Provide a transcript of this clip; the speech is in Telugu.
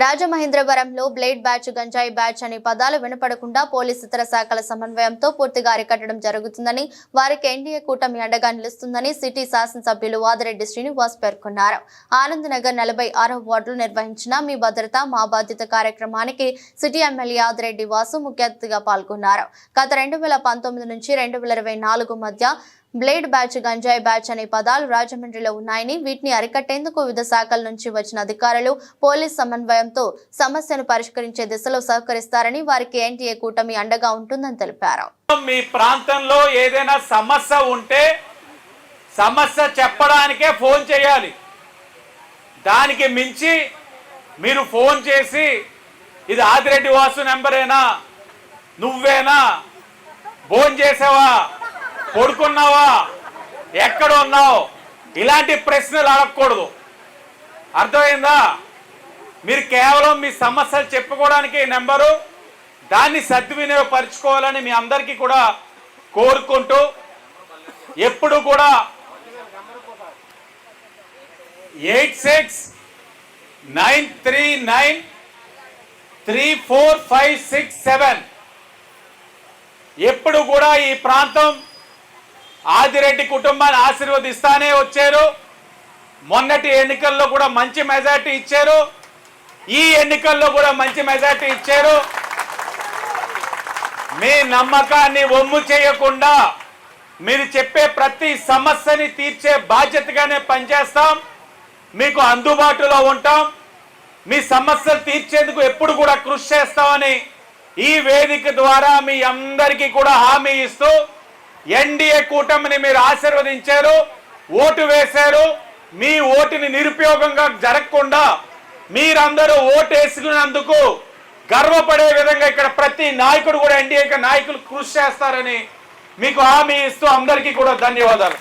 రాజమహేంద్రవరంలో బ్లేడ్ బ్యాచ్, గంజాయి బ్యాచ్ అనే పదాలు వినపడకుండా పోలీసు ఇతర శాఖల సమన్వయంతో పూర్తిగా అరికట్టడం జరుగుతుందని, వారికి ఎన్డీఏ కూటమి అండగా నిలుస్తుందని సిటీ శాసనసభ్యులు వాదిరెడ్డి శ్రీనివాస్ పేర్కొన్నారు. ఆనందనగర్ 46వ వార్డులో నిర్వహించిన మీ భద్రత మా బాధ్యత కార్యక్రమానికి సిటీ ఎమ్మెల్యే ఆదిరెడ్డి వాసు ముఖ్య అతిథిగా పాల్గొన్నారు. గత 2019 నుంచి 2024 మధ్య బ్లేడ్ బ్యాచ్, గంజాయి బ్యాచ్ అనే పదాలు రాజమండ్రిలో ఉన్నాయని, వీటిని అరికట్టేందుకు వివిధ శాఖల నుంచి వచ్చిన అధికారులు పోలీస్ సమన్వయంతో సమస్యను పరిష్కరించే దిశలో సహకరిస్తారని, వారికి ఎన్డీఏ కూటమి అండగా ఉంటుందని తెలిపారు. మీ ప్రాంతంలో ఏదైనా సమస్య ఉంటే సమస్య చెప్పడానికే ఫోన్ చేయాలి. దానికి మించి మీరు ఫోన్ చేసి ఇది ఆదిరెడ్డి వాసు నెంబరేనా, నువ్వేనా, ఫోన్ చేసావా, పడుకున్నావా, ఎక్కడ ఉన్నావు, ఇలాంటి ప్రశ్నలు అడగకూడదు. అర్థమైందా? మీరు కేవలం మీ సమస్యలు చెప్పుకోవడానికి నెంబరు, దాన్ని సద్వినియోగపరచుకోవాలని మీ అందరికీ కూడా కోరుకుంటూ, ఎప్పుడు కూడా 8693934567 ఎప్పుడు కూడా ఈ ప్రాంతం ఆదిరెడ్డి కుటుంబాన్ని ఆశీర్వదిస్తానే వచ్చారు. మొన్నటి ఎన్నికల్లో కూడా మంచి మెజార్టీ ఇచ్చారు, ఈ ఎన్నికల్లో కూడా మంచి మెజార్టీ ఇచ్చారు. మీ నమ్మకాన్ని వమ్ము చేయకుండా మీరు చెప్పే ప్రతి సమస్యని తీర్చే బాధ్యతగానే పనిచేస్తాం. మీకు అందుబాటులో ఉంటాం. మీ సమస్యలు తీర్చేందుకు ఎప్పుడు కూడా కృషి చేస్తామని ఈ వేదిక ద్వారా మీ అందరికీ కూడా హామీ ఇస్తూ, ఎన్డీఏ కూటమిని మీరు ఆశీర్వదించారు, ఓటు వేశారు. మీ ఓటుని నిరుపయోగంగా జరగకుండా మీరందరూ ఓటు వేసుకున్నందుకు గర్వపడే విధంగా ఇక్కడ ప్రతి నాయకుడు కూడా ఎన్డీఏ నాయకులు కృషి చేస్తారని మీకు హామీ ఇస్తూ అందరికీ కూడా ధన్యవాదాలు.